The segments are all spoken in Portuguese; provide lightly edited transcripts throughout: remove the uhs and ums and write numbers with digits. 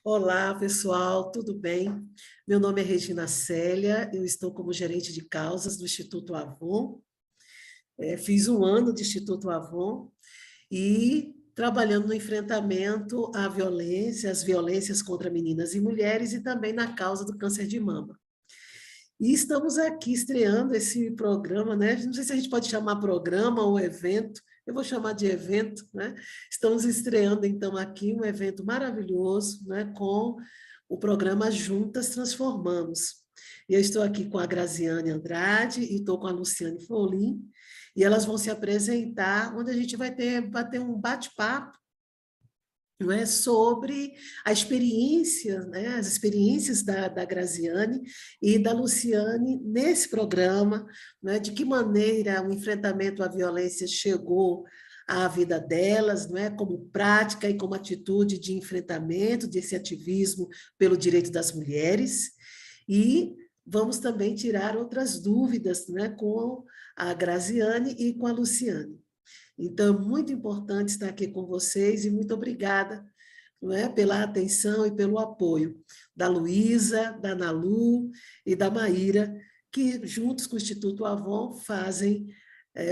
Olá, pessoal, tudo bem? Meu nome é Regina Célia, eu estou como gerente de causas do Instituto Avon. Fiz um ano de Instituto Avon e trabalhando no enfrentamento à violência, às violências contra meninas e mulheres e também na causa do câncer de mama. E estamos aqui estreando esse programa, né? Não sei se a gente pode chamar programa ou evento, eu vou chamar de evento, né? Estamos estreando, então, aqui um evento maravilhoso, né? Com o programa Juntas Transformamos. E eu estou aqui com a Graziane Andrade e estou com a Luciane Folim, e elas vão se apresentar, onde a gente vai ter um bate-papo, não é, sobre a experiência, né, as experiências da Graziane e da Luciane nesse programa, né, de que maneira o enfrentamento à violência chegou à vida delas, não é, como prática e como atitude de enfrentamento desse ativismo pelo direito das mulheres, e vamos também tirar outras dúvidas, né, com a Graziane e com a Luciane. Então, é muito importante estar aqui com vocês e muito obrigada, não é, pela atenção e pelo apoio da Luísa, da Nalu e da Maíra, que juntos com o Instituto Avon fazem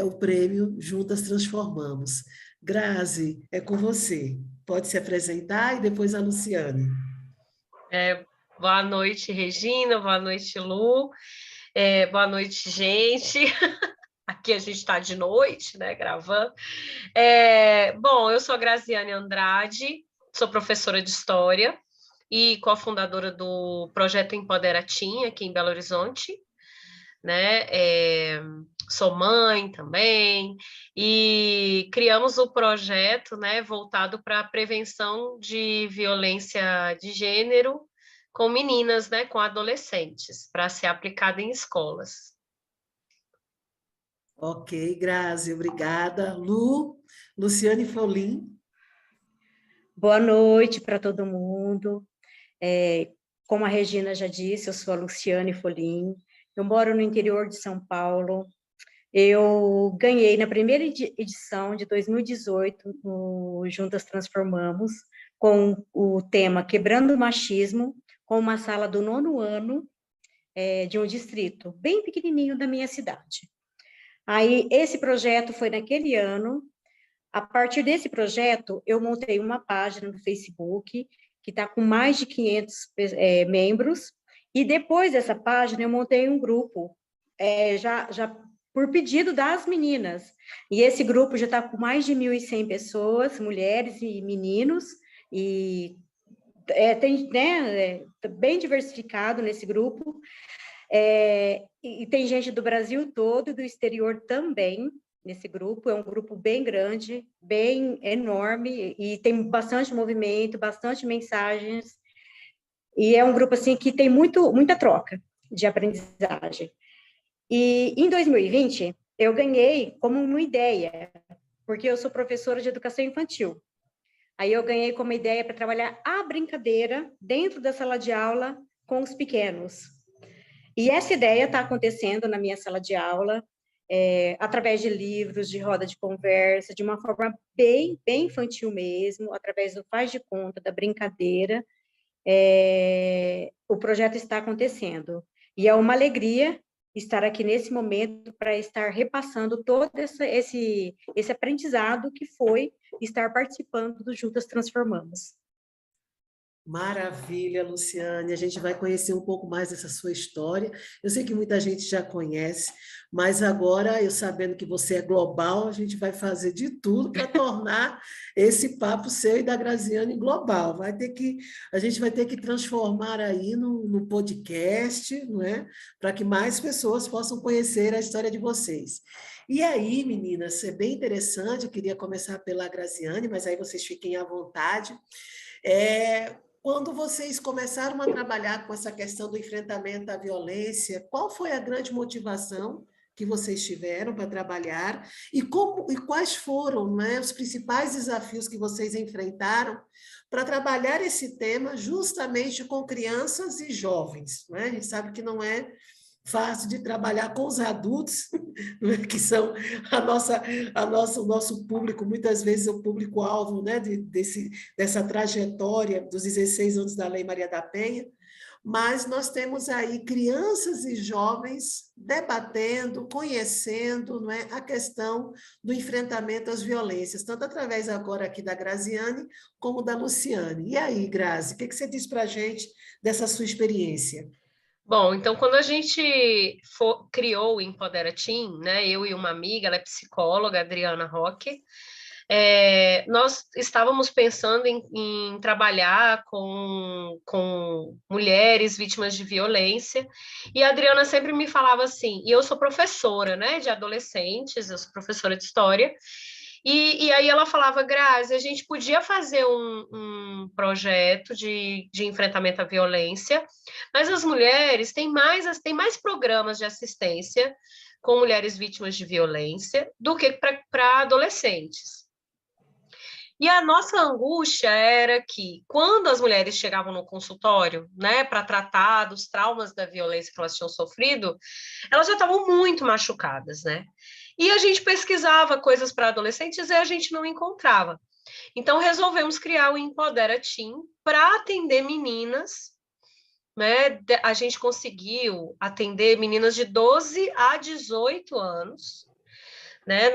o prêmio Juntas Transformamos. Grazi, é com você. Pode se apresentar e depois a Luciane. Boa noite, Regina, boa noite, Lu, boa noite, gente. Aqui a gente está de noite, né, gravando. Bom, eu sou a Graziane Andrade, sou professora de História e cofundadora do projeto Empodera Teen, aqui em Belo Horizonte, né? Sou mãe também, e criamos o projeto, né, voltado para a prevenção de violência de gênero com meninas, né, com adolescentes, para ser aplicado em escolas. Ok, Grazi, obrigada. Luciane Folim. Boa noite para todo mundo. Como a Regina já disse, eu sou a Luciane Folim, eu moro no interior de São Paulo. Eu ganhei na primeira edição de 2018, no Juntas Transformamos, com o tema Quebrando o Machismo, com uma sala do 9º ano de um distrito bem pequenininho da minha cidade. Aí, esse projeto foi naquele ano. A partir desse projeto, eu montei uma página no Facebook, que está com mais de 500 membros, e depois dessa página, eu montei um grupo, já por pedido das meninas, e esse grupo já está com mais de 1.100 pessoas, mulheres e meninos, e tem, né, bem diversificado nesse grupo, e tem gente do Brasil todo e do exterior também, nesse grupo. É um grupo bem grande, bem enorme, e tem bastante movimento, bastante mensagens, e é um grupo assim que tem muita troca de aprendizagem. E em 2020, eu ganhei como uma ideia, porque eu sou professora de educação infantil. Aí eu ganhei como ideia para trabalhar a brincadeira dentro da sala de aula com os pequenos. E essa ideia está acontecendo na minha sala de aula, através de livros, de roda de conversa, de uma forma bem infantil mesmo, através do faz de conta, da brincadeira. O projeto está acontecendo. E é uma alegria estar aqui nesse momento para estar repassando todo esse aprendizado que foi estar participando do Juntas Transformamos. Maravilha, Luciane. A gente vai conhecer um pouco mais dessa sua história. Eu sei que muita gente já conhece, mas agora, eu sabendo que você é global, a gente vai fazer de tudo para tornar esse papo seu e da Graziane global. A gente vai ter que transformar aí no podcast, não é? Para que mais pessoas possam conhecer a história de vocês. E aí, meninas, é bem interessante. Eu queria começar pela Graziane, mas aí vocês fiquem à vontade. Quando vocês começaram a trabalhar com essa questão do enfrentamento à violência, qual foi a grande motivação que vocês tiveram para trabalhar e quais foram, né, os principais desafios que vocês enfrentaram para trabalhar esse tema justamente com crianças e jovens, né? A gente sabe que não é fácil de trabalhar com os adultos, que são o nosso público, muitas vezes o público-alvo, né, dessa trajetória dos 16 anos da Lei Maria da Penha, mas nós temos aí crianças e jovens debatendo, conhecendo, não é, a questão do enfrentamento às violências, tanto através agora aqui da Graziane, como da Luciane. E aí, Grazi, o que você diz para a gente dessa sua experiência? Bom, então quando a gente criou o Empodera Team, né, eu e uma amiga, ela é psicóloga, Adriana Roque, nós estávamos pensando em trabalhar com mulheres vítimas de violência, e a Adriana sempre me falava assim, e eu sou professora, né, de adolescentes, eu sou professora de história, e aí ela falava, Grazi, a gente podia fazer um projeto de enfrentamento à violência, mas as mulheres têm mais programas de assistência com mulheres vítimas de violência do que para adolescentes. E a nossa angústia era que, quando as mulheres chegavam no consultório, né, para tratar dos traumas da violência que elas tinham sofrido, elas já estavam muito machucadas, né? E a gente pesquisava coisas para adolescentes e a gente não encontrava. Então, resolvemos criar o Empodera Team para atender meninas, né? A gente conseguiu atender meninas de 12 a 18 anos, né,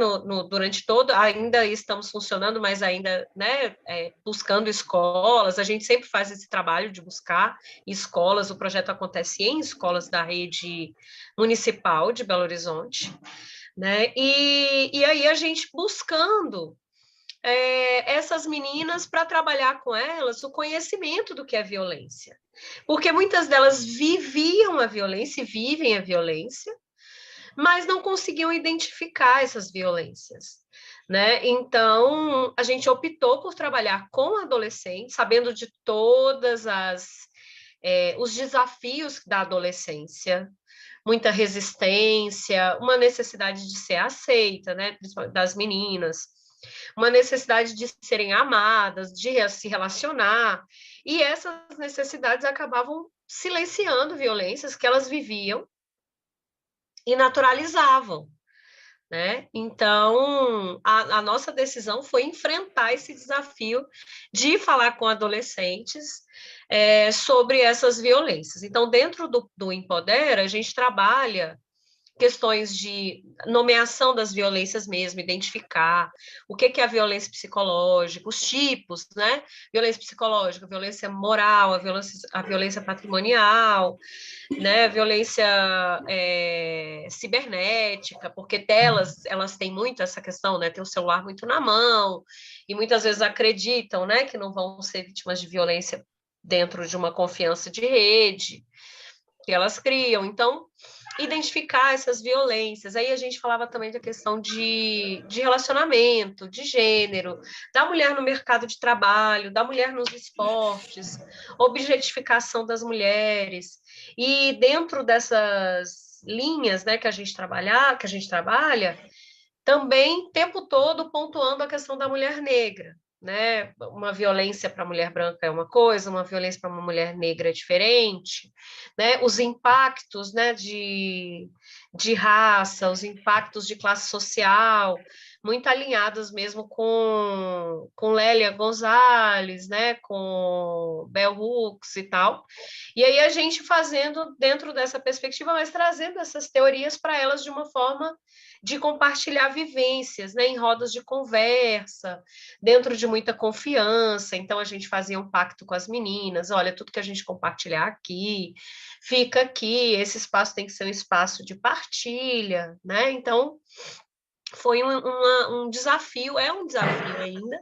durante todo, ainda estamos funcionando, mas ainda, né, buscando escolas, a gente sempre faz esse trabalho de buscar escolas, o projeto acontece em escolas da rede municipal de Belo Horizonte, né, e aí a gente buscando essas meninas para trabalhar com elas o conhecimento do que é violência, porque muitas delas viviam a violência e vivem a violência, mas não conseguiam identificar essas violências, né? Então, a gente optou por trabalhar com adolescentes, sabendo de todas os desafios da adolescência, muita resistência, uma necessidade de ser aceita, né? Principalmente das meninas, uma necessidade de serem amadas, de se relacionar, e essas necessidades acabavam silenciando violências que elas viviam e naturalizavam, né? Então, a nossa decisão foi enfrentar esse desafio de falar com adolescentes sobre essas violências. Então, dentro do Empodera, a gente trabalha questões de nomeação das violências mesmo, identificar o que é a violência psicológica, os tipos, né? Violência psicológica, violência moral, a violência patrimonial, né? Violência cibernética, porque elas têm muito essa questão, né? Tem o celular muito na mão, e muitas vezes acreditam, né, que não vão ser vítimas de violência dentro de uma confiança de rede que elas criam. Então, identificar essas violências. Aí a gente falava também da questão de relacionamento, de gênero, da mulher no mercado de trabalho, da mulher nos esportes, objetificação das mulheres. E dentro dessas linhas, né, que a gente trabalha, também o tempo todo pontuando a questão da mulher negra, né? Uma violência para a mulher branca é uma coisa, uma violência para uma mulher negra é diferente, né? Os impactos, né, de raça, os impactos de classe social, muito alinhados mesmo com Lélia Gonzalez, né, com Bell Hooks e tal. E aí a gente fazendo dentro dessa perspectiva, mas trazendo essas teorias para elas de uma forma de compartilhar vivências, né, em rodas de conversa, dentro de muita confiança. Então, a gente fazia um pacto com as meninas: olha, tudo que a gente compartilhar aqui, fica aqui, esse espaço tem que ser um espaço de partilha, né? Então, foi um desafio, é um desafio ainda,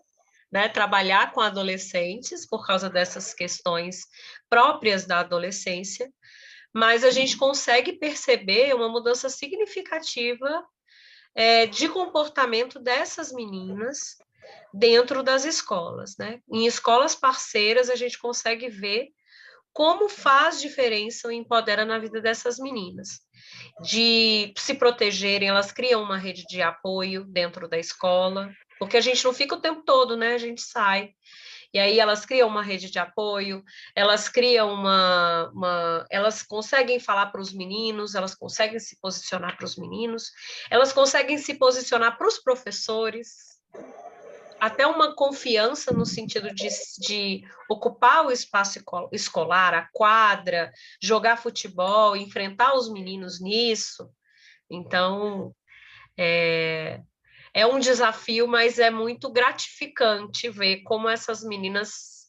né, trabalhar com adolescentes por causa dessas questões próprias da adolescência, mas a gente consegue perceber uma mudança significativa de comportamento dessas meninas dentro das escolas, né? Em escolas parceiras, a gente consegue ver como faz diferença o Empodera na vida dessas meninas. De se protegerem, elas criam uma rede de apoio dentro da escola, porque a gente não fica o tempo todo, né? A gente sai. E aí elas criam uma rede de apoio, elas criam elas conseguem falar para os meninos, elas conseguem se posicionar para os meninos, elas conseguem se posicionar para os professores, até uma confiança no sentido de ocupar o espaço escolar, a quadra, jogar futebol, enfrentar os meninos nisso. Então, é um desafio, mas é muito gratificante ver como essas meninas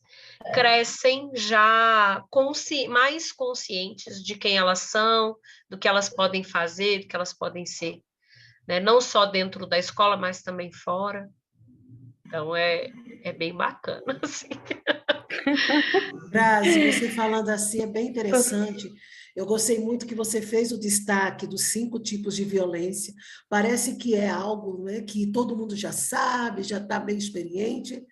crescem já mais conscientes de quem elas são, do que elas podem fazer, do que elas podem ser, né? Não só dentro da escola, mas também fora. Então, é bem bacana, assim. Grazi, você falando assim é bem interessante. Eu gostei muito que você fez o destaque dos 5 tipos de violência. Parece que é algo, né, que todo mundo já sabe, já está bem experiente,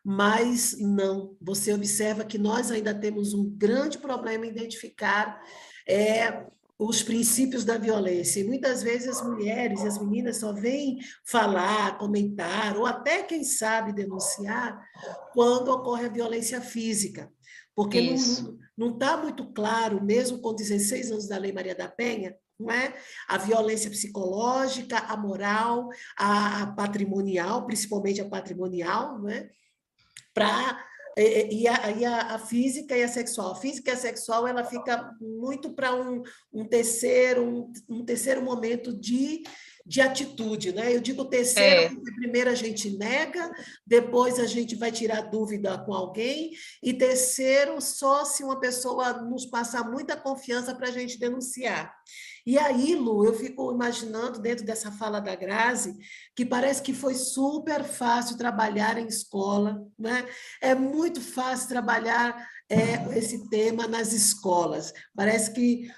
mas não. Você observa que nós ainda temos um grande problema em identificar os princípios da violência. E muitas vezes as mulheres e as meninas só vêm falar, comentar, ou até, quem sabe, denunciar, quando ocorre a violência física. Porque Isso. não está muito claro, mesmo com 16 anos da Lei Maria da Penha, não é? A violência psicológica, a moral, a patrimonial, principalmente a patrimonial, não é? Para a física e a sexual. A física e a sexual ela fica muito para um terceiro momento de atitude, né? Eu digo terceiro porque primeiro a gente nega, depois a gente vai tirar dúvida com alguém, e terceiro, só se uma pessoa nos passar muita confiança para a gente denunciar. E aí, Lu, eu fico imaginando, dentro dessa fala da Grazi, que parece que foi super fácil trabalhar em escola, né? É muito fácil trabalhar esse tema nas escolas. Parece que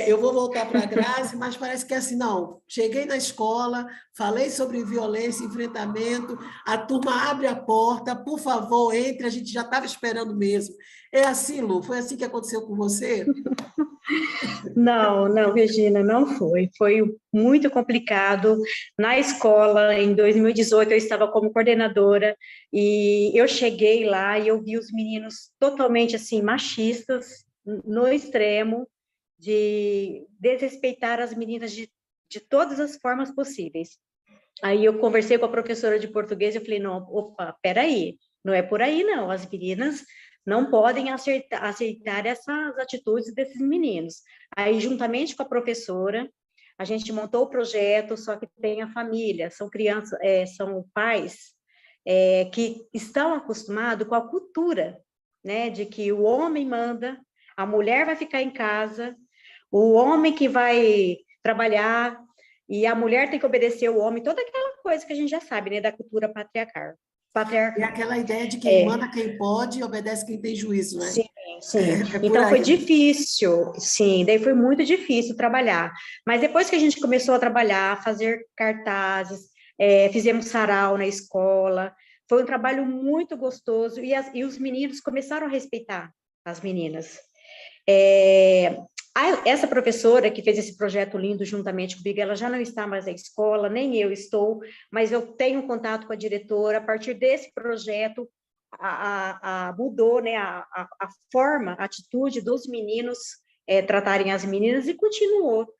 eu vou voltar para a Grazi, mas parece que é assim, não, cheguei na escola, falei sobre violência, enfrentamento, a turma abre a porta, por favor, entre, a gente já estava esperando mesmo. É assim, Lu? Foi assim que aconteceu com você? Não, não, Regina, não foi. Foi muito complicado. Na escola, em 2018, eu estava como coordenadora e eu cheguei lá e eu vi os meninos totalmente assim machistas, no extremo, de desrespeitar as meninas de todas as formas possíveis. Aí eu conversei com a professora de português e eu falei, não, opa, peraí, não é por aí não, as meninas não podem aceitar essas atitudes desses meninos. Aí, juntamente com a professora, a gente montou o projeto, só que tem a família, são crianças, são pais que estão acostumados com a cultura, né, de que o homem manda, a mulher vai ficar em casa, o homem que vai trabalhar, e a mulher tem que obedecer o homem, toda aquela coisa que a gente já sabe, né, da cultura patriarcal. É aquela ideia de quem manda quem pode e obedece quem tem juízo, né? Sim, sim. É por Então foi aí. difícil, sim, daí foi muito difícil trabalhar. Mas depois que a gente começou a trabalhar, fazer cartazes, fizemos sarau na escola, foi um trabalho muito gostoso e os meninos começaram a respeitar as meninas. Essa professora que fez esse projeto lindo juntamente comigo, ela já não está mais na escola, nem eu estou, mas eu tenho contato com a diretora. A partir desse projeto, mudou, né, a forma, a atitude dos meninos tratarem as meninas e continuou,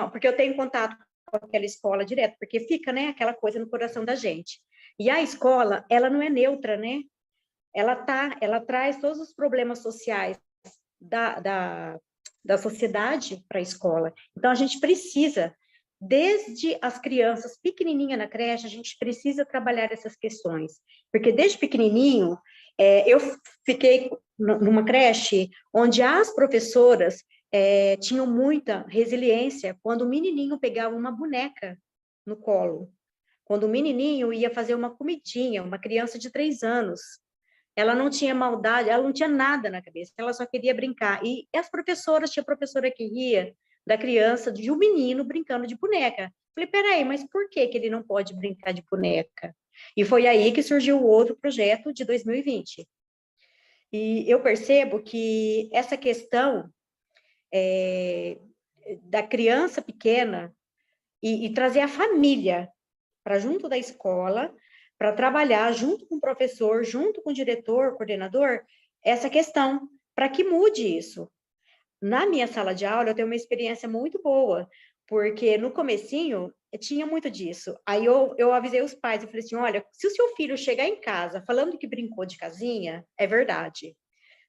porque eu tenho contato com aquela escola direto, porque fica, né, aquela coisa no coração da gente. E a escola, ela não é neutra, né? Ela traz todos os problemas sociais da sociedade para a escola. Então, a gente precisa, desde as crianças pequenininhas na creche, a gente precisa trabalhar essas questões, porque desde pequenininho, eu fiquei numa creche onde as professoras tinham muita resiliência quando o menininho pegava uma boneca no colo, quando o menininho ia fazer uma comidinha, uma criança de 3 anos, ela não tinha maldade, ela não tinha nada na cabeça, ela só queria brincar. E as professoras, tinha professora que ria da criança, de um menino brincando de boneca. Falei, peraí, mas por que ele não pode brincar de boneca? E foi aí que surgiu o outro projeto de 2020. E eu percebo que essa questão da criança pequena e trazer a família para junto da escola, para trabalhar junto com o professor, junto com o diretor, coordenador, essa questão, para que mude isso. Na minha sala de aula, eu tenho uma experiência muito boa, porque no comecinho tinha muito disso. Aí eu avisei os pais, eu falei assim, olha, se o seu filho chegar em casa falando que brincou de casinha, é verdade.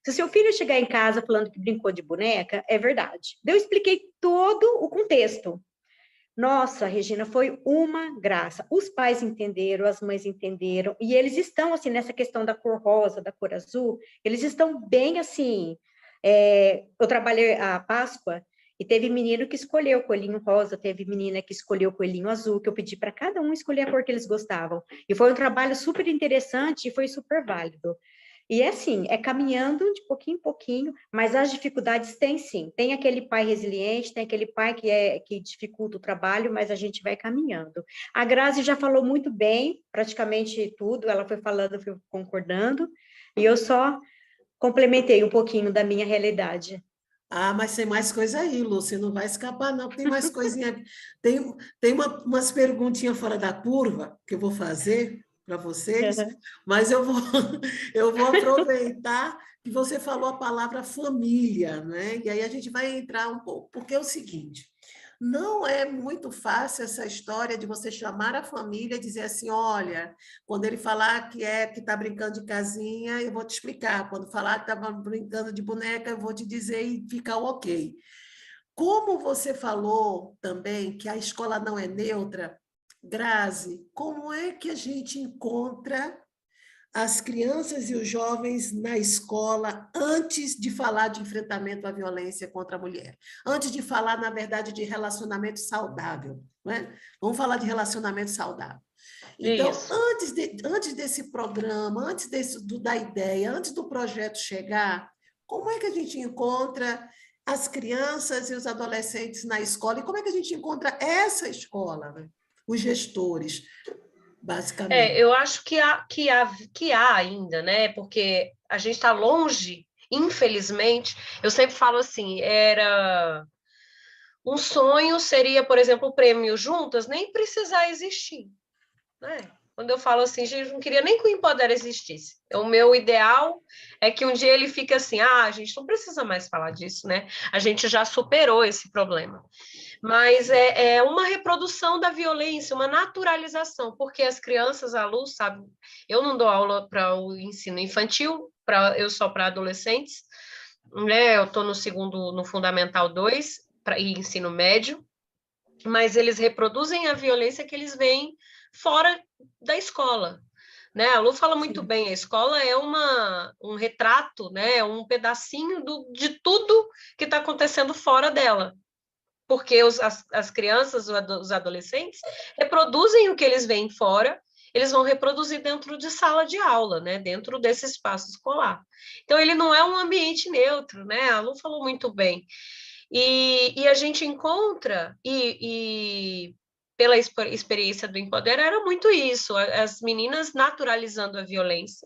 Se o seu filho chegar em casa falando que brincou de boneca, é verdade. Daí eu expliquei todo o contexto. Nossa, Regina, foi uma graça. Os pais entenderam, as mães entenderam, e eles estão, assim, nessa questão da cor rosa, da cor azul, eles estão bem, assim... eu trabalhei a Páscoa, e teve menino que escolheu o coelhinho rosa, teve menina que escolheu o coelhinho azul, que eu pedi para cada um escolher a cor que eles gostavam. E foi um trabalho super interessante e foi super válido. E é assim, é caminhando de pouquinho em pouquinho, mas as dificuldades tem sim. Tem aquele pai resiliente, tem aquele pai que dificulta o trabalho, mas a gente vai caminhando. A Grazi já falou muito bem, praticamente tudo, ela foi falando, eu fui concordando, e eu só complementei um pouquinho da minha realidade. Ah, mas tem mais coisa aí, Lu, você não vai escapar, não, tem mais coisinha. Tem umas perguntinhas fora da curva que eu vou fazer para vocês, mas eu vou aproveitar que você falou a palavra família, né? E aí a gente vai entrar um pouco, porque é o seguinte. Não é muito fácil essa história de você chamar a família e dizer assim, olha, quando ele falar que está brincando de casinha, eu vou te explicar. Quando falar que estava brincando de boneca, eu vou te dizer e ficar ok. Como você falou também que a escola não é neutra, Grazi, como é que a gente encontra as crianças e os jovens na escola antes de falar de enfrentamento à violência contra a mulher, antes de falar, na verdade, de relacionamento saudável, não é? Vamos falar de relacionamento saudável. Então, antes desse programa, da ideia, antes do projeto chegar, como é que a gente encontra as crianças e os adolescentes na escola? E como é que a gente encontra essa escola, né? Os gestores, basicamente. Eu acho que há ainda, né? Porque a gente está longe, infelizmente. Eu sempre falo assim, era um sonho seria, por exemplo, o prêmio Juntas nem precisar existir, né? Quando eu falo assim, gente, não queria nem que o Empodera existisse. O meu ideal é que um dia ele fique assim, a gente não precisa mais falar disso, né? A gente já superou esse problema. Mas é uma reprodução da violência, uma naturalização, porque as crianças, a Lu, sabe, eu não dou aula para o ensino infantil, eu só para adolescentes, né? Eu estou no Fundamental 2 e ensino médio, mas eles reproduzem a violência que eles veem fora da escola. Né? A Lu fala muito bem, a escola é um retrato, né? Um pedacinho de tudo que está acontecendo fora dela. Porque as crianças, os adolescentes, reproduzem o que eles veem fora, eles vão reproduzir dentro de sala de aula, né? Dentro desse espaço escolar. Então, ele não é um ambiente neutro, né? A Lu falou muito bem. E a gente encontra, pela experiência do Empodera, era muito isso, as meninas naturalizando a violência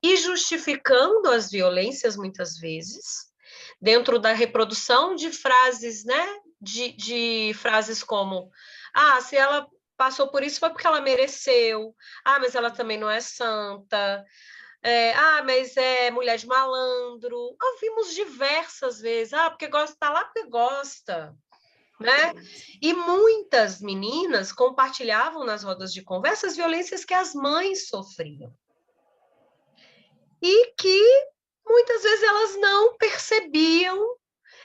e justificando as violências, muitas vezes, dentro da reprodução de frases, né? De frases como, se ela passou por isso foi porque ela mereceu, mas ela também não é santa, mas é mulher de malandro. Ouvimos diversas vezes, porque gosta, tá lá porque gosta, né? E muitas meninas compartilhavam nas rodas de conversa as violências que as mães sofriam. E que muitas vezes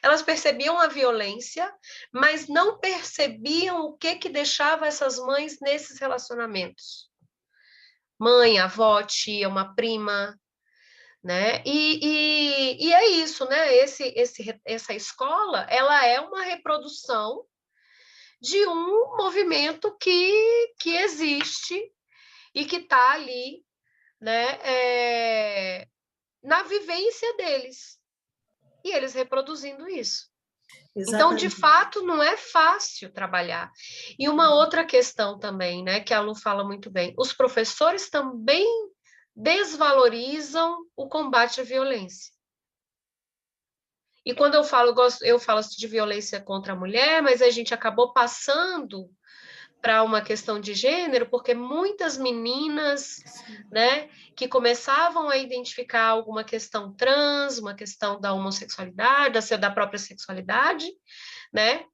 elas percebiam a violência, mas não percebiam o que deixava essas mães nesses relacionamentos. Mãe, avó, tia, uma prima, né? E é isso, né? Essa escola, ela é uma reprodução de um movimento que existe e que está ali, né? Na vivência deles. E eles reproduzindo isso. Então, de fato, não é fácil trabalhar. E uma outra questão também, né, que a Lu fala muito bem, os professores também desvalorizam o combate à violência. E quando eu falo de violência contra a mulher, mas a gente acabou passando para uma questão de gênero, porque muitas meninas, né, que começavam a identificar alguma questão trans, uma questão da homossexualidade, da própria sexualidade, né?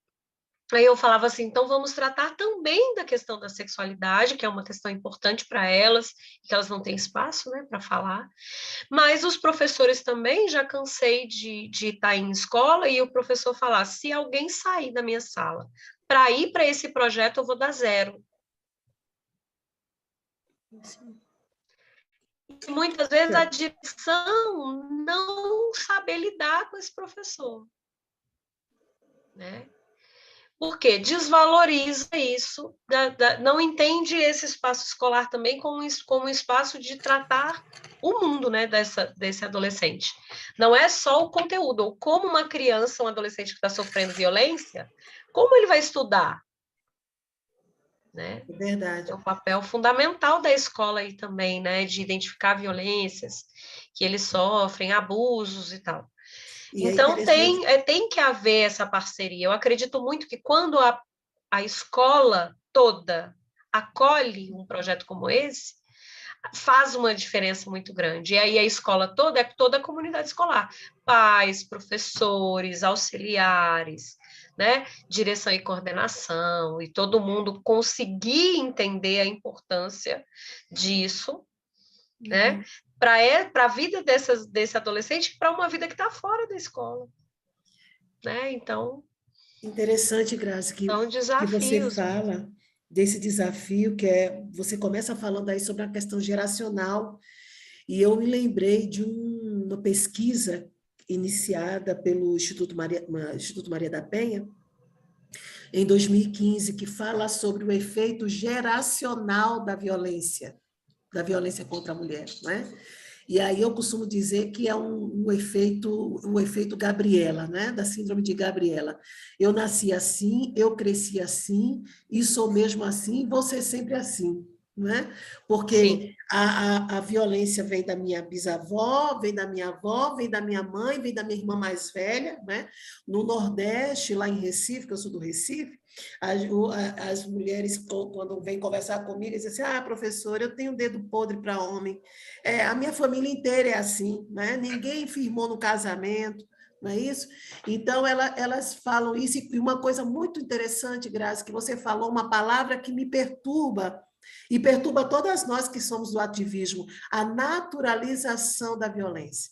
Aí eu falava assim, então vamos tratar também da questão da sexualidade, que é uma questão importante para elas, que elas não têm espaço, né, para falar. Mas os professores também, já cansei de estar em escola e o professor falar, se alguém sair da minha sala para ir para esse projeto, eu vou dar 0. E muitas vezes a direção não sabe lidar com esse professor, né? Porque desvaloriza isso, não entende esse espaço escolar também como um espaço de tratar o mundo, né, desse adolescente. Não é só o conteúdo, ou como uma criança, um adolescente que está sofrendo violência, como ele vai estudar? Né? É verdade. É um papel fundamental da escola aí também, né, de identificar violências que eles sofrem, abusos e tal. E é Então, interessante. tem que haver essa parceria. Eu acredito muito que quando a escola toda acolhe um projeto como esse, faz uma diferença muito grande. E aí a escola toda é toda a comunidade escolar, pais, professores, auxiliares, né, direção e coordenação, e todo mundo conseguir entender a importância disso, né, para a vida desse adolescente, para uma vida que está fora da escola, né? Então, Interessante, Grazi, são que você desafios. fala desse desafio, você começa falando aí sobre a questão geracional, e eu me lembrei de uma pesquisa iniciada pelo Instituto Maria da Penha, em 2015, que fala sobre o efeito geracional da violência contra a mulher, né? E aí eu costumo dizer que é um efeito Gabriela, né? Da síndrome de Gabriela. Eu nasci assim, eu cresci assim, e sou mesmo assim, vou ser sempre assim, né? Porque Sim. a violência vem da minha bisavó, vem da minha avó, vem da minha mãe, vem da minha irmã mais velha, né? No Nordeste, lá em Recife, que eu sou do Recife, as mulheres, quando vêm conversar comigo, dizem assim, professora, eu tenho dedo podre para homem. A minha família inteira é assim, né? Ninguém firmou no casamento, não é isso? Então, elas falam isso, e uma coisa muito interessante, Grazi, que você falou uma palavra que me perturba, e perturba todas nós que somos do ativismo, a naturalização da violência.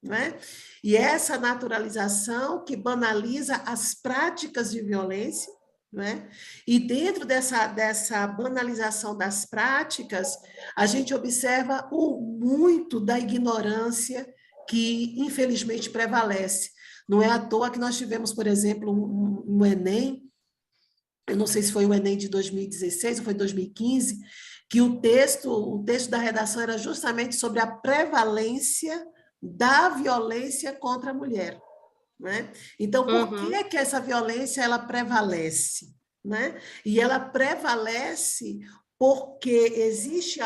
Né? E essa naturalização que banaliza as práticas de violência, né? E dentro dessa banalização das práticas, a gente observa o muito da ignorância que, infelizmente, prevalece. Não é à toa que nós tivemos, por exemplo, um Enem, eu não sei se foi o Enem de 2016 ou foi 2015, que o texto da redação era justamente sobre a prevalência da violência contra a mulher. Né? Então, por que é que essa violência ela prevalece? Né? E ela prevalece porque existe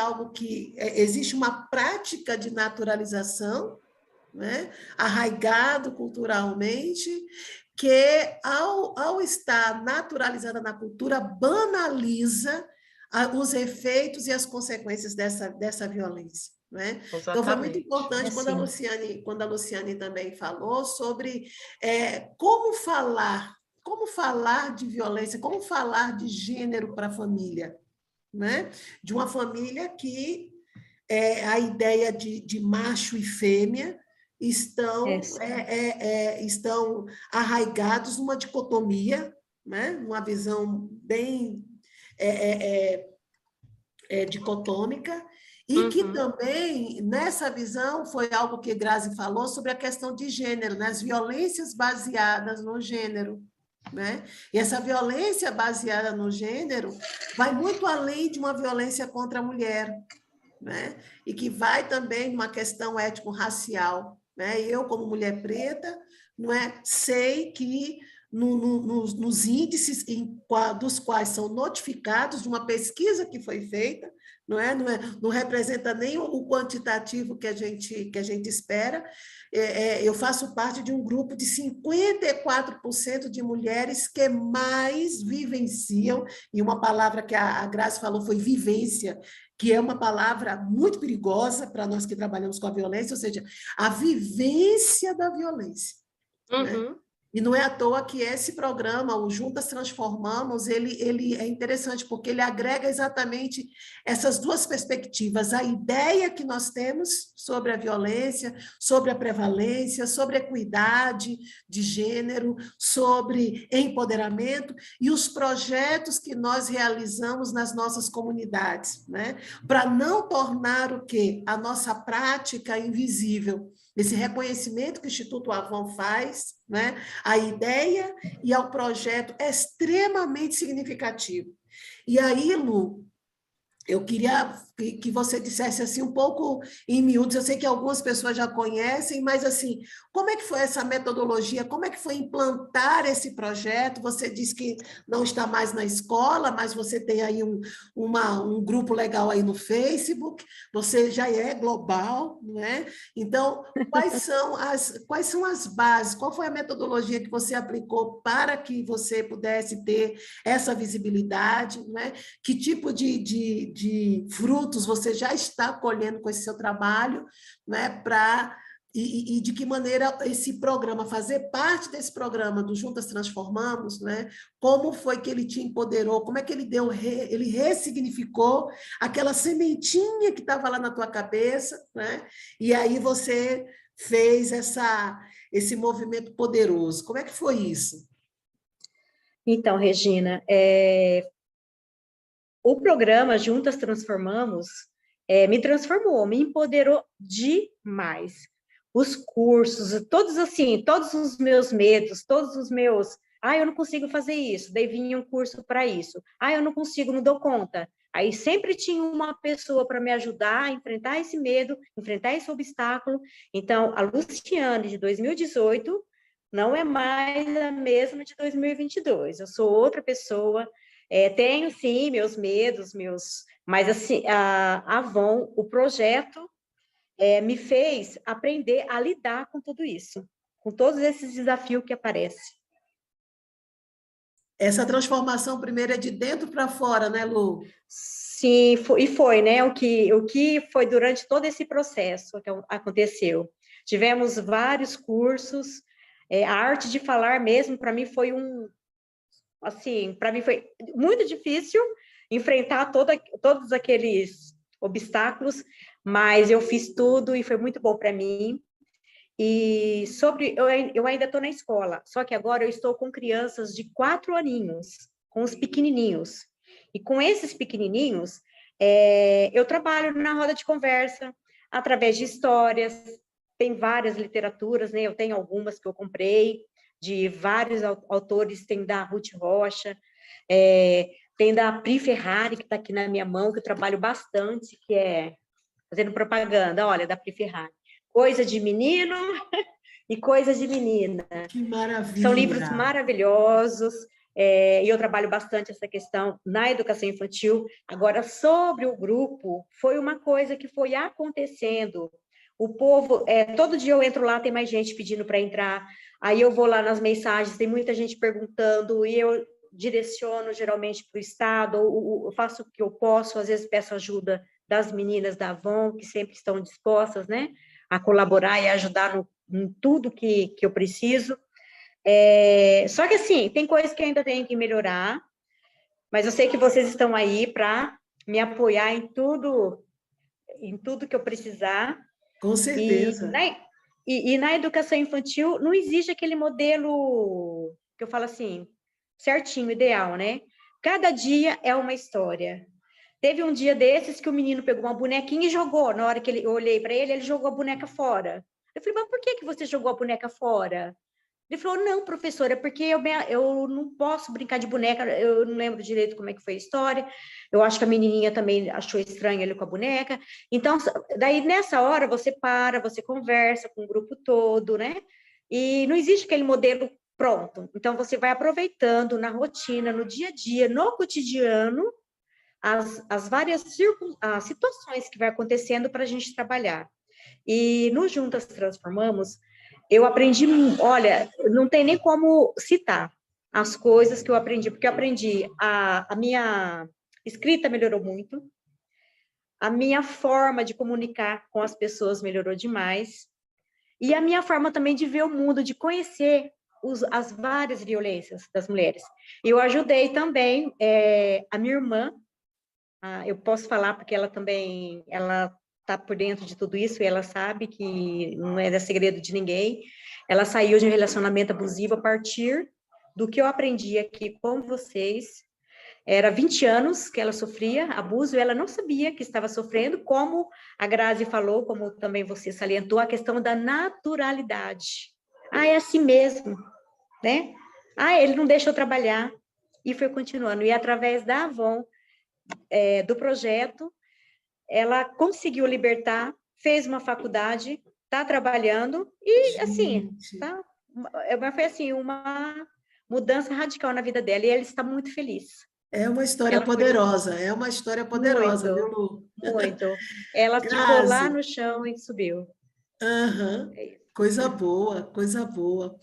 uma prática de naturalização, né? Arraigado culturalmente, que ao estar naturalizada na cultura, banaliza os efeitos e as consequências dessa violência. Né? Então, foi muito Exatamente. importante quando a Luciane também falou sobre como falar de violência, como falar de gênero para a família. Né? De uma família que a ideia de macho e fêmea estão arraigados numa dicotomia, né? Uma visão bem dicotômica, e que também, nessa visão, foi algo que Grazi falou sobre a questão de gênero, né? As violências baseadas no gênero. Né? E essa violência baseada no gênero vai muito além de uma violência contra a mulher, né? E que vai também numa questão étnico-racial. Né? Eu, como mulher preta, não é, sei que nos índices dos quais são notificados de uma pesquisa que foi feita, não representa nem o quantitativo que a gente espera. Eu faço parte de um grupo de 54% de mulheres que mais vivenciam, e uma palavra que a Grazi falou foi vivência, que é uma palavra muito perigosa para nós que trabalhamos com a violência, ou seja, a vivência da violência. Né? E não é à toa que esse programa, o Juntas Transformamos, ele é interessante, porque ele agrega exatamente essas duas perspectivas, a ideia que nós temos sobre a violência, sobre a prevalência, sobre a equidade de gênero, sobre empoderamento, e os projetos que nós realizamos nas nossas comunidades, né? Para não tornar o quê? A nossa prática invisível. Esse reconhecimento que o Instituto Avon faz, né? A ideia e ao projeto é extremamente significativo. E aí, Lu, eu queria que você dissesse assim um pouco em miúdos, eu sei que algumas pessoas já conhecem, mas assim, como é que foi essa metodologia, como é que foi implantar esse projeto? Você disse que não está mais na escola, mas você tem aí um grupo legal aí no Facebook, você já é global, não é? Então, quais são as bases, qual foi a metodologia que você aplicou para que você pudesse ter essa visibilidade, não é? Que tipo de frutos você já está colhendo com esse seu trabalho, né, e de que maneira esse programa, fazer parte desse programa do Juntas Transformamos, né, como foi que ele te empoderou, como é que ele ressignificou aquela sementinha que estava lá na tua cabeça, né, e aí você fez esse movimento poderoso. Como é que foi isso? Então, Regina, o programa Juntas Transformamos me transformou, me empoderou demais. Os cursos, todos os meus medos, todos os meus... eu não consigo fazer isso, daí vinha um curso para isso. Eu não consigo, não dou conta. Aí sempre tinha uma pessoa para me ajudar a enfrentar esse medo, enfrentar esse obstáculo. Então, a Luciane de 2018 não é mais a mesma de 2022. Eu sou outra pessoa. Tenho, sim, meus medos, mas, assim, a Avon, o projeto, me fez aprender a lidar com tudo isso, com todos esses desafios que aparecem. Essa transformação primeiro é de dentro para fora, né, Lu? Sim, foi, né, o que foi durante todo esse processo que aconteceu. Tivemos vários cursos, a arte de falar mesmo, para mim foi para mim foi muito difícil enfrentar todos aqueles obstáculos, mas eu fiz tudo e foi muito bom para mim. E eu ainda estou na escola, só que agora eu estou com crianças de 4 aninhos, com os pequenininhos. E com esses pequenininhos, eu trabalho na roda de conversa, através de histórias, tem várias literaturas, né? Eu tenho algumas que eu comprei, de vários autores, tem da Ruth Rocha, tem da Pri Ferrari, que está aqui na minha mão, que eu trabalho bastante, que é fazendo propaganda, olha, da Pri Ferrari. Coisa de menino e coisa de menina. Que maravilha! São livros maravilhosos, e eu trabalho bastante essa questão na educação infantil. Agora, sobre o grupo, foi uma coisa que foi acontecendo. O povo, todo dia eu entro lá, tem mais gente pedindo para entrar, aí eu vou lá nas mensagens, tem muita gente perguntando, e eu direciono geralmente para o Estado, ou eu faço o que eu posso, às vezes peço ajuda das meninas da Avon, que sempre estão dispostas, né, a colaborar e ajudar em tudo que eu preciso. Só que, assim, tem coisas que eu ainda tenho que melhorar, mas eu sei que vocês estão aí para me apoiar em tudo que eu precisar. Com certeza. E na educação infantil não existe aquele modelo que eu falo assim, certinho, ideal, né? Cada dia é uma história. Teve um dia desses que o menino pegou uma bonequinha e jogou. Na hora que eu olhei para ele, ele jogou a boneca fora. Eu falei, mas por que você jogou a boneca fora? Ele falou, não, professora, porque eu não posso brincar de boneca, eu não lembro direito como é que foi a história, eu acho que a menininha também achou estranho ele com a boneca. Então, daí nessa hora você para, você conversa com o grupo todo, né? E não existe aquele modelo pronto. Então, você vai aproveitando na rotina, no dia a dia, no cotidiano, as várias as situações que vai acontecendo para a gente trabalhar. E no Juntas Transformamos, eu aprendi, olha, não tem nem como citar as coisas que eu aprendi, porque eu aprendi, a minha escrita melhorou muito, a minha forma de comunicar com as pessoas melhorou demais, e a minha forma também de ver o mundo, de conhecer as várias violências das mulheres. Eu ajudei também a minha irmã, eu posso falar porque ela também, ela está por dentro de tudo isso, e ela sabe que não é segredo de ninguém. Ela saiu de um relacionamento abusivo a partir do que eu aprendi aqui com vocês. Era 20 anos que ela sofria abuso, e ela não sabia que estava sofrendo, como a Grazi falou, como também você salientou, a questão da naturalidade. É assim mesmo, né? Ele não deixa eu trabalhar, e foi continuando. E através da Avon, do projeto, ela conseguiu libertar, fez uma faculdade, está trabalhando, e assim, foi assim, uma mudança radical na vida dela, e ela está muito feliz. É uma história poderosa, é uma história poderosa, muito, viu, Lu? Muito. Ela ficou lá Grazi, no chão e subiu. coisa boa, coisa boa.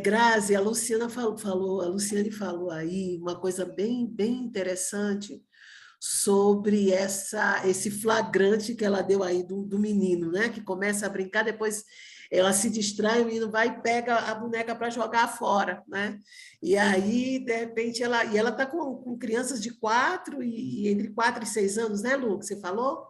Grazi, a Luciana a Luciane falou aí uma coisa bem, bem interessante sobre esse flagrante que ela deu aí do menino, né? Que começa a brincar, depois ela se distrai, o menino vai e pega a boneca para jogar fora, né? E aí, de repente, ela está com crianças de 4 e entre 4 e 6 anos, né, Lu, que você falou?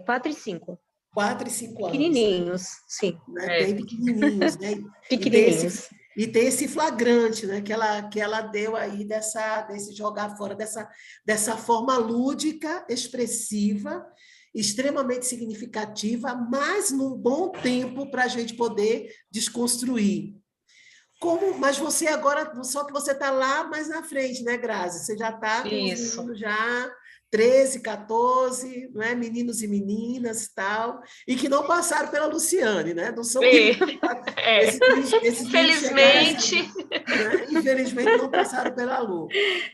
4 e 5. 4 e 5 anos, né? Pequenininhos, sim. Bem pequenininhos, né? Pequenininhos. E tem esse flagrante, né, que ela deu aí desse jogar fora, dessa forma lúdica, expressiva, extremamente significativa, mas num bom tempo para a gente poder desconstruir. Mas você agora, só que você está lá mais na frente, né, Grazi? Você já está com os meninos já 13, 14, não é? Meninos e meninas e tal, e que não passaram pela Luciane, né? Não são esses infelizmente. Né? Infelizmente não passaram pela Lu.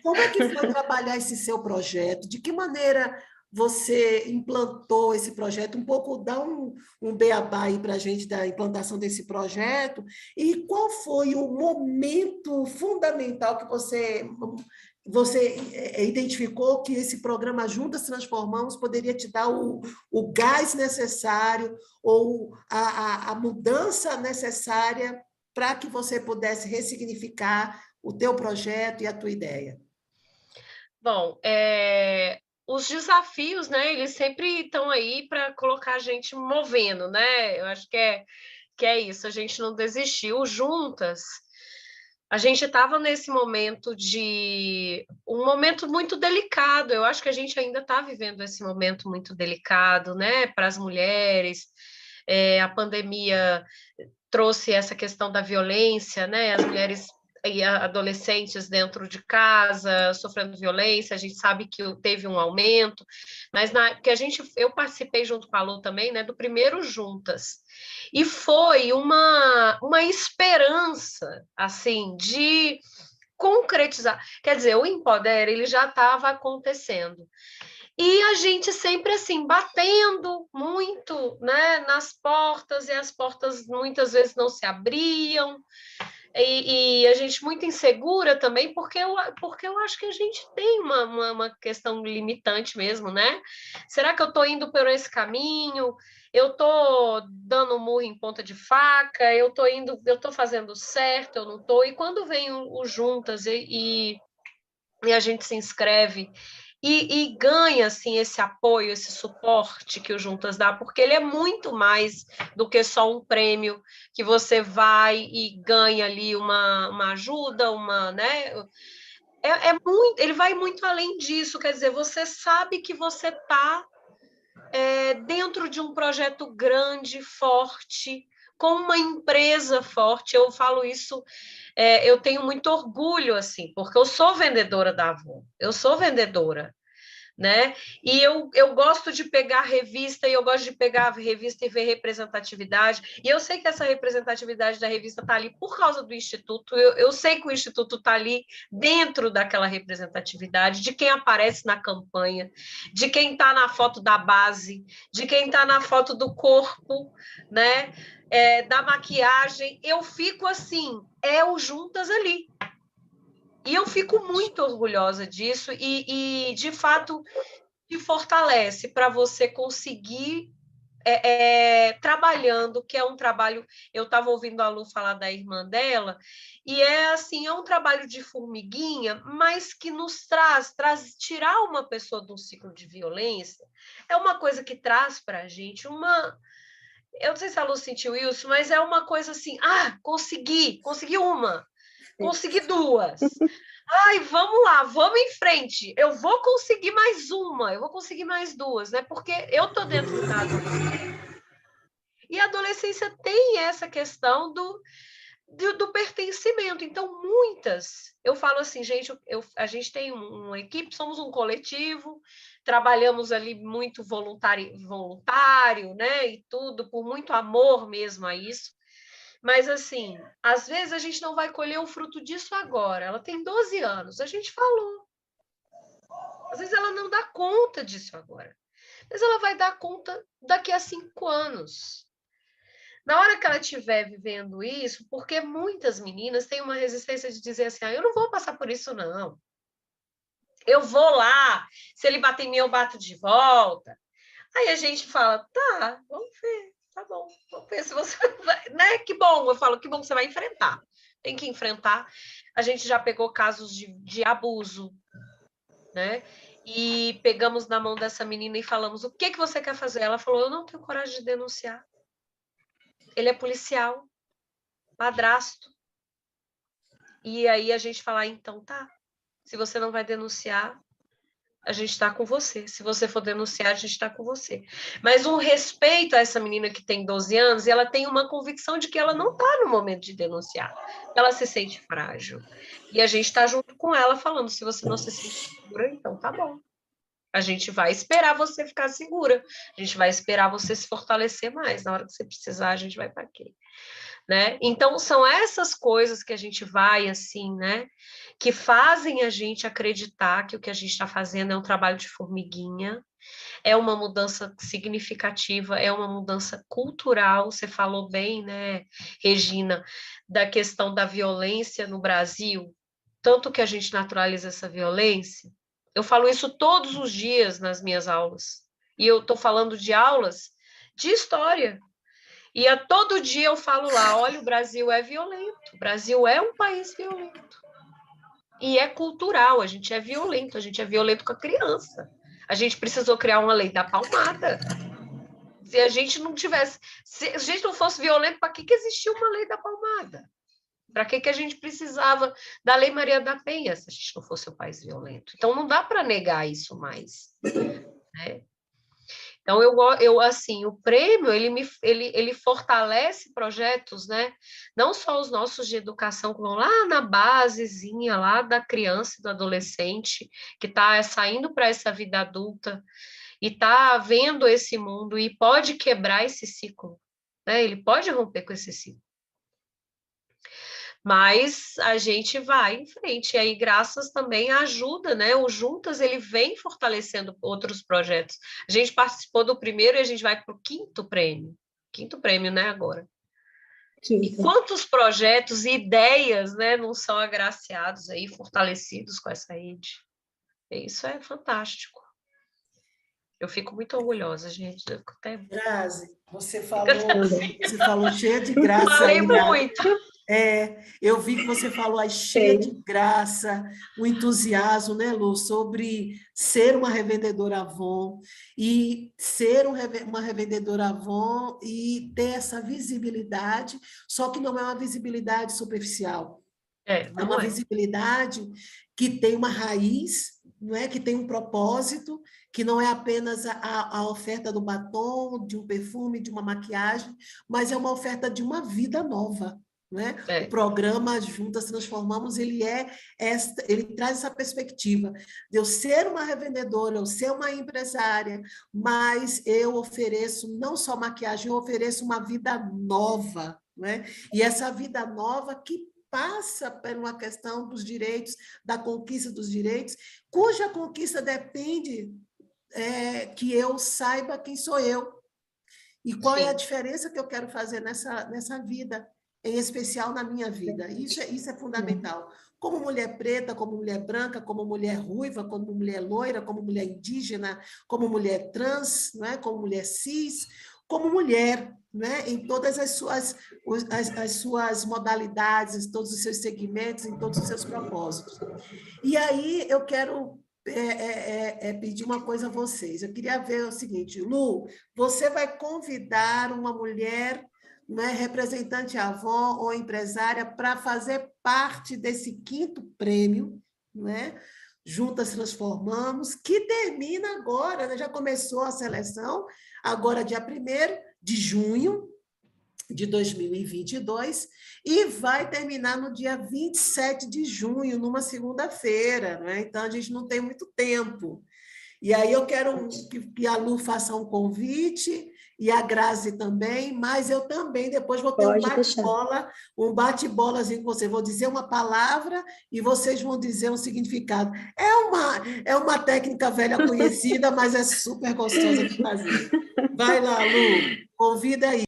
Como é que foi trabalhar esse seu projeto? De que maneira você implantou esse projeto? Um pouco, dá um beabá aí para a gente da implantação desse projeto, e qual foi o momento fundamental que você identificou que esse programa Juntas Transformamos poderia te dar o gás necessário ou a mudança necessária para que você pudesse ressignificar o teu projeto e a tua ideia? Bom, os desafios, né, eles sempre estão aí para colocar a gente movendo, né? Eu acho que é isso, a gente não desistiu. Juntas, a gente estava nesse momento um momento muito delicado. Eu acho que a gente ainda está vivendo esse momento muito delicado, né, para as mulheres. A pandemia trouxe essa questão da violência, né, as mulheres e adolescentes dentro de casa sofrendo violência. A gente sabe que teve um aumento, mas eu participei junto com a Lu também, né, do primeiro Juntas, e foi uma esperança assim de concretizar. Quer dizer, o Empodera, ele já estava acontecendo. E a gente sempre assim, batendo muito, né, nas portas, e as portas muitas vezes não se abriam, e a gente muito insegura também, porque eu acho que a gente tem uma questão limitante mesmo, né? Será que eu estou indo por esse caminho? Eu estou dando murro em ponta de faca? Eu estou fazendo certo? Eu não estou? E quando vem o Juntas e a gente se inscreve e ganha assim, esse apoio, esse suporte que o Juntas dá, porque ele é muito mais do que só um prêmio que você vai e ganha ali uma ajuda, né? Ele vai muito além disso. Quer dizer, você sabe que você está dentro de um projeto grande, forte, com uma empresa forte. Eu falo isso, eu tenho muito orgulho, assim, porque eu sou vendedora da Avon, eu sou vendedora, né? E eu gosto de pegar revista, e eu gosto de pegar a revista e ver representatividade, e eu sei que essa representatividade da revista está ali por causa do Instituto, eu sei que o Instituto está ali dentro daquela representatividade, de quem aparece na campanha, de quem está na foto da base, de quem está na foto do corpo, né? Da maquiagem, eu fico assim, o Juntas ali. E eu fico muito orgulhosa disso e de fato, te fortalece para você conseguir trabalhando, que é um trabalho... Eu estava ouvindo a Lu falar da irmã dela, e assim, é um trabalho de formiguinha, mas que nos traz tirar uma pessoa de um ciclo de violência, é uma coisa que traz para a gente uma... Eu não sei se a Lu sentiu isso, mas é uma coisa assim, consegui uma, consegui duas. Ai, vamos lá, vamos em frente. Eu vou conseguir mais uma, eu vou conseguir mais duas, né? Porque eu tô dentro da adolescência. E a adolescência tem essa questão do pertencimento. Então, muitas, eu falo assim, gente, a gente tem uma equipe, somos um coletivo, trabalhamos ali muito voluntário, né? E tudo, por muito amor mesmo a isso. Mas, assim, às vezes a gente não vai colher o fruto disso agora. Ela tem 12 anos, a gente falou. Às vezes ela não dá conta disso agora. Mas ela vai dar conta daqui a 5 anos. Na hora que ela estiver vivendo isso, porque muitas meninas têm uma resistência de dizer assim, eu não vou passar por isso, não. Eu vou lá, se ele bater em mim, eu bato de volta. Aí a gente fala, tá, vamos ver. Tá bom, vamos ver se você vai, né? Que bom, eu falo, que bom que você vai enfrentar. Tem que enfrentar. A gente já pegou casos de abuso, né? E pegamos na mão dessa menina e falamos, o que você quer fazer? Ela falou, eu não tenho coragem de denunciar. Ele é policial, padrasto. E aí a gente fala, então tá, se você não vai denunciar, a gente está com você. Se você for denunciar, a gente está com você. Mas um respeito a essa menina que tem 12 anos, e ela tem uma convicção de que ela não está no momento de denunciar. Ela se sente frágil. E a gente está junto com ela falando, se você não se sente segura, então tá bom. A gente vai esperar você ficar segura. A gente vai esperar você se fortalecer mais. Na hora que você precisar, a gente vai para quê? Né? Então, são essas coisas que a gente vai, assim, né? Que fazem a gente acreditar que o que a gente está fazendo é um trabalho de formiguinha, é uma mudança significativa, é uma mudança cultural. Você falou bem, né, Regina, da questão da violência no Brasil, tanto que a gente naturaliza essa violência. Eu falo isso todos os dias nas minhas aulas. E eu estou falando de aulas de história. E a todo dia eu falo lá, olha, o Brasil é violento, o Brasil é um país violento. E é cultural, a gente é violento com a criança. A gente precisou criar uma lei da palmada. Se a gente não tivesse, se a gente não fosse violento, para que existia uma lei da palmada? Para que a gente precisava da Lei Maria da Penha, se a gente não fosse um país violento? Então, não dá para negar isso mais, né? Então, eu assim, o prêmio, ele fortalece projetos, né? Não só os nossos de educação, que vão lá na basezinha, lá da criança e do adolescente, que está saindo para essa vida adulta e está vendo esse mundo e pode quebrar esse ciclo, né? Ele pode romper com esse ciclo. Mas a gente vai em frente, e aí graças também à ajuda, né? O Juntas, ele vem fortalecendo outros projetos. A gente participou do primeiro e a gente vai para o quinto prêmio, né, agora. E quantos projetos e ideias, né, não são agraciados aí, fortalecidos com essa rede? E isso é fantástico. Eu fico muito orgulhosa, gente. Grazi, você falou cheia de graça. Falei muito. Eu vi que você falou aí cheia de graça, o entusiasmo, né, Lu, sobre ser uma revendedora Avon e ser uma revendedora Avon e ter essa visibilidade, só que não é uma visibilidade superficial. É uma visibilidade que tem uma raiz, não é? Que tem um propósito, que não é apenas a oferta do batom, de um perfume, de uma maquiagem, mas é uma oferta de uma vida nova. né? O programa Juntas Transformamos, ele traz essa perspectiva de eu ser uma revendedora, eu ser uma empresária, mas eu ofereço não só maquiagem, eu ofereço uma vida nova, né? E essa vida nova que passa por uma questão dos direitos, da conquista dos direitos, cuja conquista depende que eu saiba quem sou eu e qual é a diferença que eu quero fazer nessa vida, em especial na minha vida. Isso é fundamental. Como mulher preta, como mulher branca, como mulher ruiva, como mulher loira, como mulher indígena, como mulher trans, não é? Como mulher cis, como mulher, né? Em todas as suas modalidades, em todos os seus segmentos, em todos os seus propósitos. E aí eu quero pedir uma coisa a vocês. Eu queria ver o seguinte, Lu, você vai convidar uma mulher, né, representante Avon ou empresária para fazer parte desse 5º prêmio, né? Juntas Transformamos, que termina agora, né? Já começou a seleção, agora dia 1º de junho de 2022, e vai terminar no dia 27 de junho, numa segunda-feira, né? Então, a gente não tem muito tempo. E aí eu quero que a Lu faça um convite, e a Grazi também, mas eu também depois vou ter um bate-bolazinho com você. Vou dizer uma palavra e vocês vão dizer um significado. É uma técnica velha conhecida, mas é super gostosa de fazer. Vai lá, Lu, convida aí.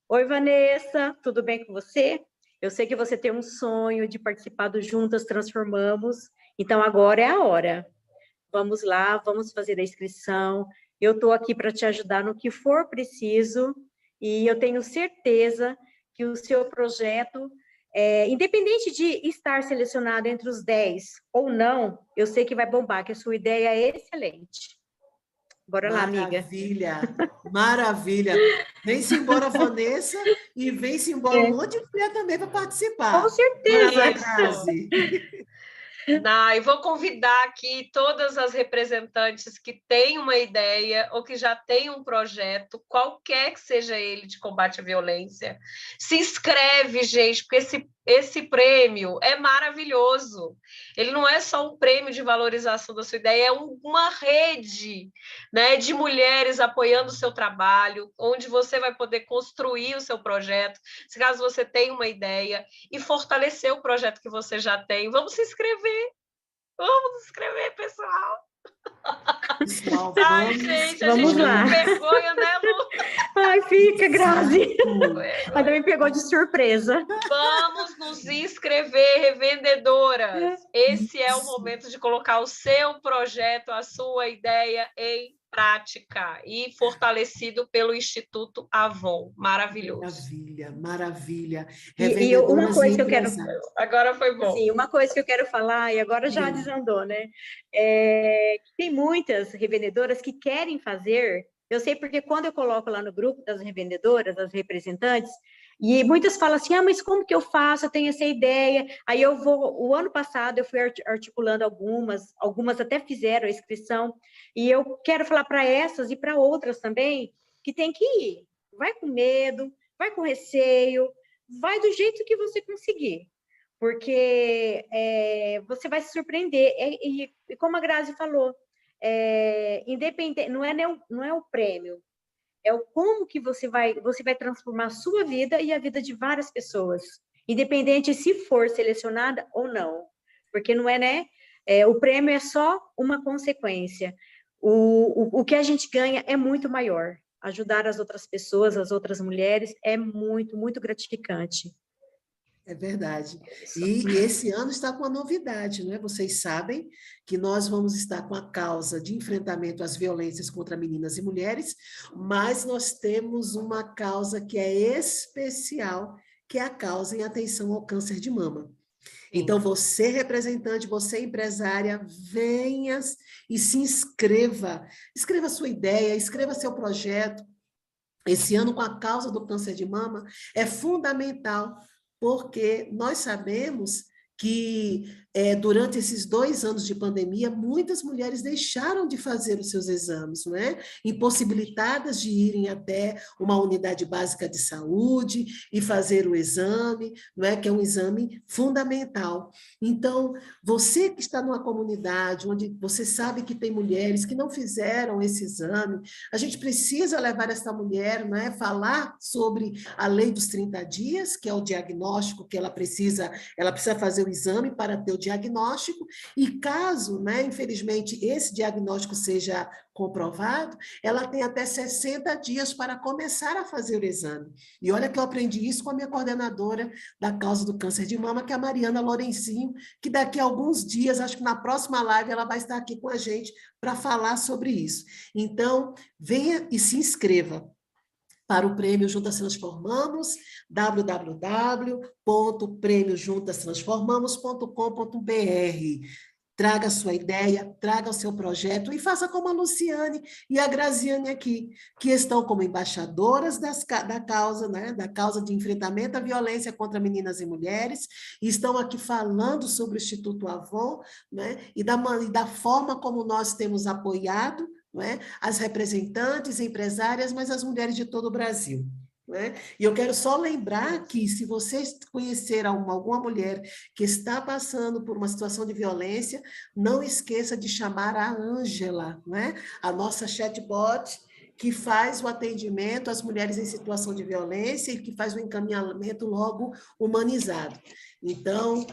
Oi, Vanessa, tudo bem com você? Eu sei que você tem um sonho de participar do Juntas Transformamos, então agora é a hora. Vamos lá, vamos fazer a inscrição. Eu estou aqui para te ajudar no que for preciso e eu tenho certeza que o seu projeto, independente de estar selecionado entre os 10 ou não, eu sei que vai bombar, que a sua ideia é excelente. Bora lá, amiga. Maravilha, maravilha. Vem-se embora, Vanessa, e vem-se embora um monte de mulher também para participar. Com certeza. Bora lá, Grazi. E vou convidar aqui todas as representantes que têm uma ideia ou que já têm um projeto, qualquer que seja ele, de combate à violência. Se inscreve, gente, porque esse prêmio é maravilhoso. Ele não é só um prêmio de valorização da sua ideia, é uma rede, né, de mulheres apoiando o seu trabalho, onde você vai poder construir o seu projeto, se caso você tenha uma ideia, e fortalecer o projeto que você já tem. Vamos se inscrever. Vamos escrever, pessoal. Ai, gente, a gente lá. Fica com vergonha, né, Lu? Ai, fica, Grazi. Ainda me pegou de surpresa. Vamos nos inscrever, revendedoras. Esse é o momento de colocar o seu projeto, a sua ideia em prática e fortalecido pelo Instituto Avon. Maravilhoso. Maravilha, maravilha. E uma coisa que eu quero... Agora foi bom. Sim, uma coisa que eu quero falar, e agora já desandou, né? Tem muitas revendedoras que querem fazer, eu sei porque quando eu coloco lá no grupo das revendedoras, das representantes, e muitas falam assim, mas como que eu faço? Eu tenho essa ideia. Aí eu vou, o ano passado eu fui articulando algumas até fizeram a inscrição, e eu quero falar para essas e para outras também, que tem que ir. Vai com medo, vai com receio, vai do jeito que você conseguir, porque você vai se surpreender. E como a Grazi falou, independente, não é o prêmio, é o como que você vai transformar a sua vida e a vida de várias pessoas, independente se for selecionada ou não, porque não é, né? O prêmio é só uma consequência. O que a gente ganha é muito maior. Ajudar as outras pessoas, as outras mulheres, é muito, muito gratificante. É verdade. E esse ano está com uma novidade, né? Vocês sabem que nós vamos estar com a causa de enfrentamento às violências contra meninas e mulheres, mas nós temos uma causa que é especial, que é a causa em atenção ao câncer de mama. Então, você representante, você empresária, venha e se inscreva. Escreva sua ideia, escreva seu projeto. Esse ano, com a causa do câncer de mama, é fundamental, porque nós sabemos que durante esses 2 anos de pandemia, muitas mulheres deixaram de fazer os seus exames, não é? Impossibilitadas de irem até uma unidade básica de saúde e fazer o exame, não é? Que é um exame fundamental. Então, você que está numa comunidade onde você sabe que tem mulheres que não fizeram esse exame, a gente precisa levar essa mulher, não é? Falar sobre a lei dos 30 dias, que é o diagnóstico que ela precisa fazer o exame para ter o diagnóstico, e caso, né, infelizmente, esse diagnóstico seja comprovado, ela tem até 60 dias para começar a fazer o exame. E olha que eu aprendi isso com a minha coordenadora da causa do câncer de mama, que é a Mariana Lourencinho, que daqui a alguns dias, acho que na próxima live, ela vai estar aqui com a gente para falar sobre isso. Então, venha e se inscreva para o Prêmio Juntas Transformamos, www.premiojuntastransformamos.com.br. Traga a sua ideia, traga o seu projeto e faça como a Luciane e a Graziane aqui, que estão como embaixadoras da causa, né, da causa de enfrentamento à violência contra meninas e mulheres, e estão aqui falando sobre o Instituto Avon, né, e da forma como nós temos apoiado, não é? As representantes, empresárias, mas as mulheres de todo o Brasil. Né? E eu quero só lembrar que, se vocês conhecer alguma mulher que está passando por uma situação de violência, não esqueça de chamar a Ângela, né? A nossa chatbot, que faz o atendimento às mulheres em situação de violência e que faz o encaminhamento logo humanizado. Então,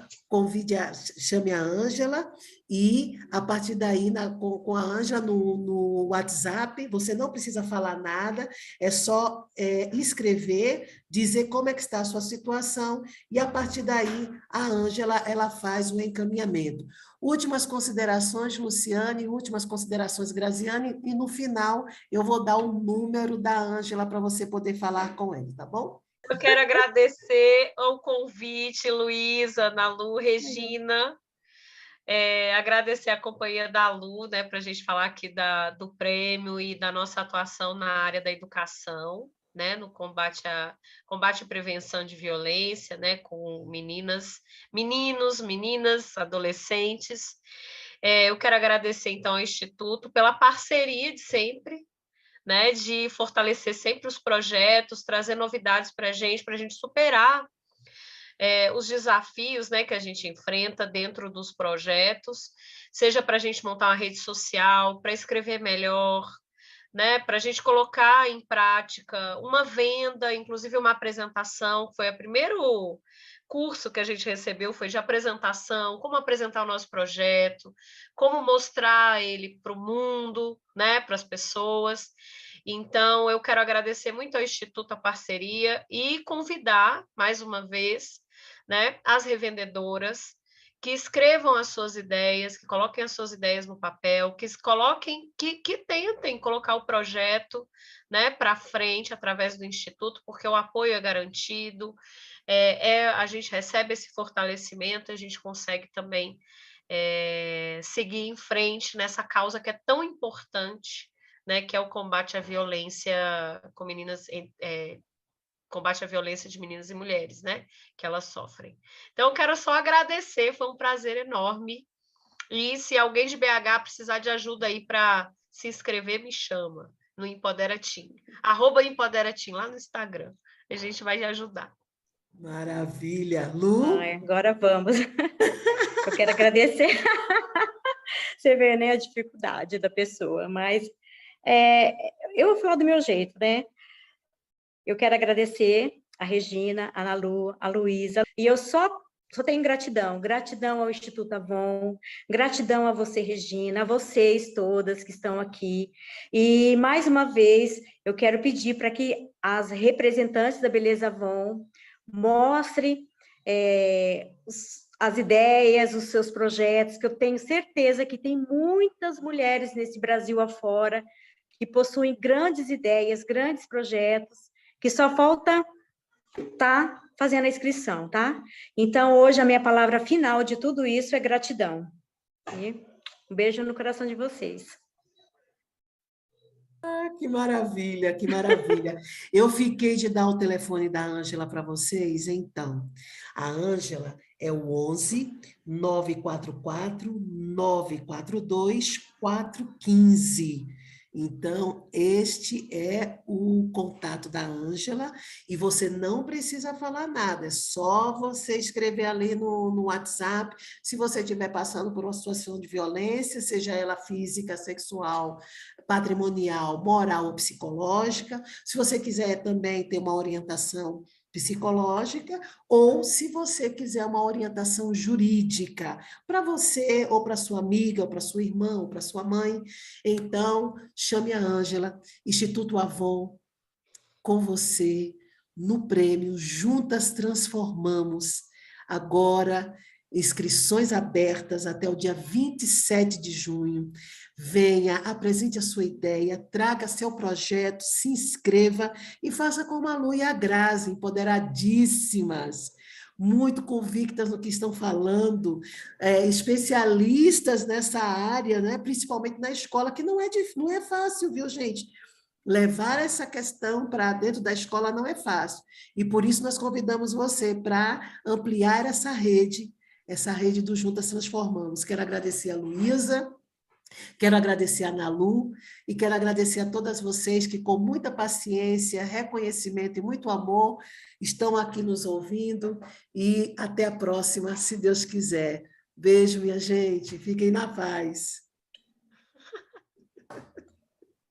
chame a Ângela e, a partir daí, com a Ângela no WhatsApp, você não precisa falar nada, é só escrever, dizer como é que está a sua situação, e, a partir daí, a Ângela ela faz o encaminhamento. Últimas considerações, Luciane, últimas considerações, Graziane, e, no final, eu vou dar o número da Ângela para você poder falar com ela, tá bom? Eu quero agradecer o convite, Luísa, Ana Lu, Regina, agradecer a companhia da Lu, né, para a gente falar aqui do prêmio e da nossa atuação na área da educação, né, no combate e prevenção de violência, né, com meninos, meninas, adolescentes. Eu quero agradecer, então, ao Instituto pela parceria de sempre, né, de fortalecer sempre os projetos, trazer novidades para a gente superar os desafios, né, que a gente enfrenta dentro dos projetos, seja para a gente montar uma rede social, para escrever melhor, né, para a gente colocar em prática uma venda, inclusive uma apresentação, foi o primeiro curso que a gente recebeu, foi de apresentação, como apresentar o nosso projeto, como mostrar ele para o mundo, né, para as pessoas. Então, eu quero agradecer muito ao Instituto a parceria e convidar, mais uma vez, né, as revendedoras que escrevam as suas ideias, que coloquem as suas ideias no papel, que tentem colocar o projeto, né, para frente através do Instituto, porque o apoio é garantido, a gente recebe esse fortalecimento, a gente consegue também seguir em frente nessa causa que é tão importante, né, que é o combate à violência com meninas, combate à violência de meninas e mulheres, né, que elas sofrem. Então, eu quero só agradecer, foi um prazer enorme, e se alguém de BH precisar de ajuda aí para se inscrever, me chama no Empodera Team, @EmpoderaTeam, lá no Instagram, a gente vai te ajudar. Maravilha. Lu? Agora vamos. Eu quero agradecer. Você vê, né, a dificuldade da pessoa, mas eu vou falar do meu jeito, né? Eu quero agradecer a Regina, a Ana Lu, a Luísa, e eu só tenho gratidão ao Instituto Avon, gratidão a você, Regina, a vocês todas que estão aqui, e mais uma vez eu quero pedir para que as representantes da Beleza Avon mostrem as ideias, os seus projetos, que eu tenho certeza que tem muitas mulheres nesse Brasil afora que possuem grandes ideias, grandes projetos, que só falta estar fazendo a inscrição, tá? Então, hoje, a minha palavra final de tudo isso é gratidão. E um beijo no coração de vocês. Que maravilha, que maravilha. Eu fiquei de dar o telefone da Ângela para vocês, então. A Ângela é o 11 944 942 415. Então, este é o contato da Ângela e você não precisa falar nada, é só você escrever ali no WhatsApp, se você estiver passando por uma situação de violência, seja ela física, sexual, patrimonial, moral ou psicológica. Se você quiser também ter uma orientação psicológica, ou se você quiser uma orientação jurídica para você, ou para sua amiga, ou para sua irmã, ou para sua mãe, então chame a Ângela, Instituto Avon, com você no prêmio Juntas Transformamos. Agora, inscrições abertas até o dia 27 de junho. Venha, apresente a sua ideia, traga seu projeto, se inscreva e faça como a Lu e a Grazi, empoderadíssimas, muito convictas no que estão falando, especialistas nessa área, né? Principalmente na escola, que não é fácil, viu, gente? Levar essa questão para dentro da escola não é fácil. E por isso nós convidamos você para ampliar essa rede do Juntas Transformamos. Quero agradecer a Luísa, quero agradecer a Nalu e quero agradecer a todas vocês que, com muita paciência, reconhecimento e muito amor, estão aqui nos ouvindo. E até a próxima, se Deus quiser. Beijo, minha gente. Fiquem na paz.